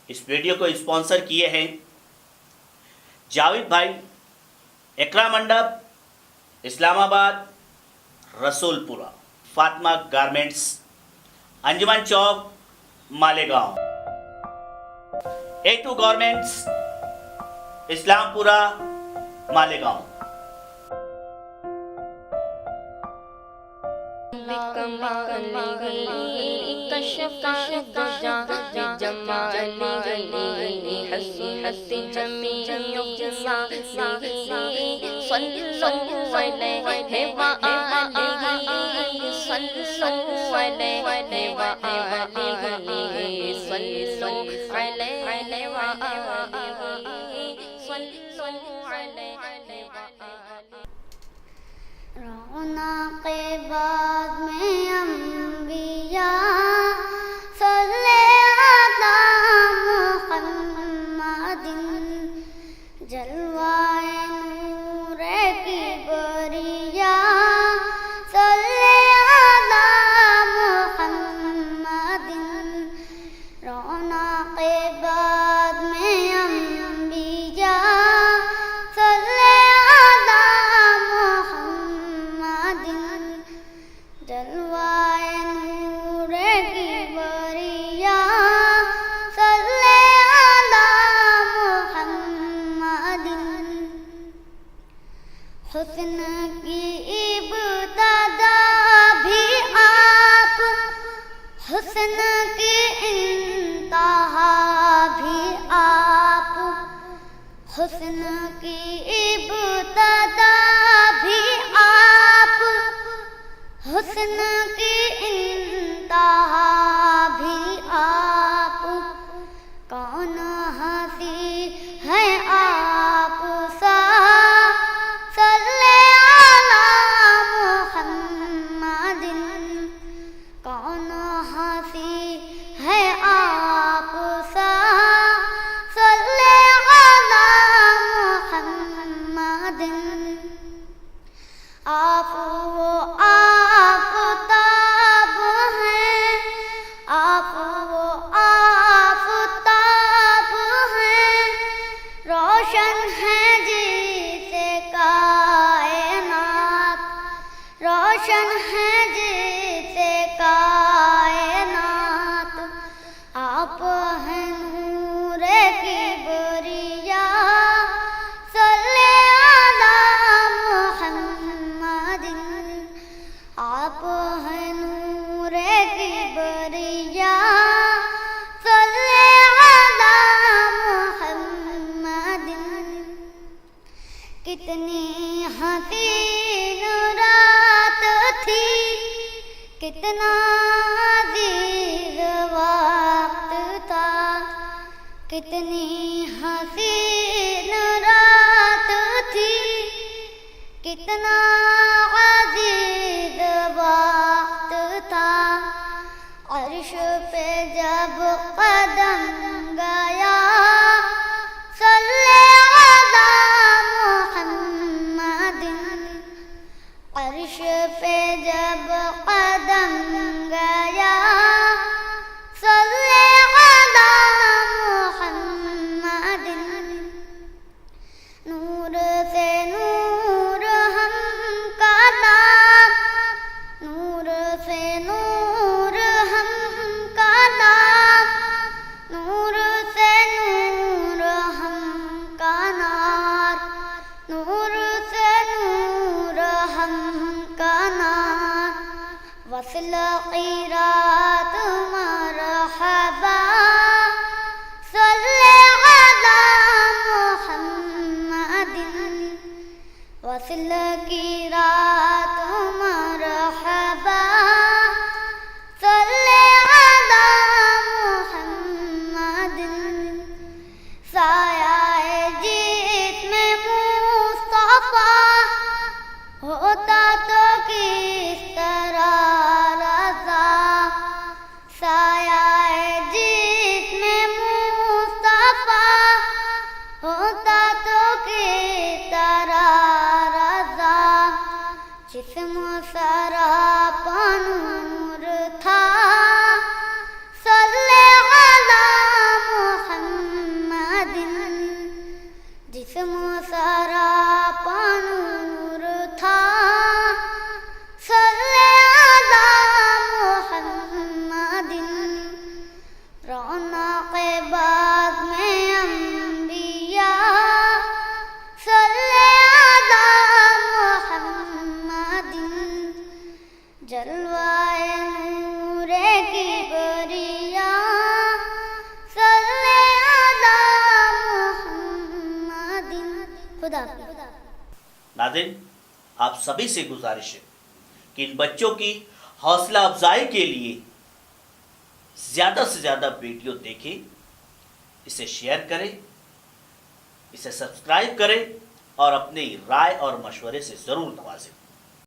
اس video کو sponsor کیے ہیں جاوید بھائی، اقرا منڈپ، اسلام آباد، رسول پورہ، فاطمہ گارمنٹس، انجمن چوک، مالیگاؤں، A2 گارمنٹس، اسلام پورہ، مالیگاؤں۔ رونق بعد میں انبیاء صلی علی محمد، جلوائے نور کی بریہ صلی علی محمد، رونق بعد میں انبیاء صلی علی محمد، جلوائے نور کی بریہ صلی علی محمد، حسن کی ابتدا بھی آپ، حسن کی انتہا بھی آپ، حسن کی ابتدا بھی آپ، حسن کی انتہا بھی آپ، کون ہنسی ہے آپ سا صلی علی محمد، کون ہنسی ہے آپ سا صلی علی محمد، آپ وہ آفتاب ہیں، آپ وہ آفتاب ہیں، روشن ہیں جیسے کائنات، روشن ہیں جیسے کائنات، آپ ہیں نور کی بریہ صلی علی محمد، آپ ہیں نور کی بریہ صلی علی محمد، کتنی حسین رات تھی، کتنا عزیز وقت تھا، کتنی حسین رات تھی، کتنا عزیز وقت تھا، عرش پہ جب قدم گیا صلی علی محمد، عرش پہ جب قدم گیا صلی علی محمد، نور سے نور ہم کا نام، نور سے نور ہم کا نام، نور سے نور ہم کا نار، نور سے نور ہم کا نار، وصل قیرات مرحبا صلی علی محمد، وصل قیرات مرحبا صلی علی محمد، سایہ جسم مصطفیٰ ہوتا تو کس طرح رضا، ناظرین، آپ سبھی سے گزارش ہے کہ ان بچوں کی حوصلہ افزائی کے لیے زیادہ سے زیادہ ویڈیو دیکھیں، اسے شیئر کریں، اسے سبسکرائب کریں اور اپنی رائے اور مشورے سے ضرور نوازیں۔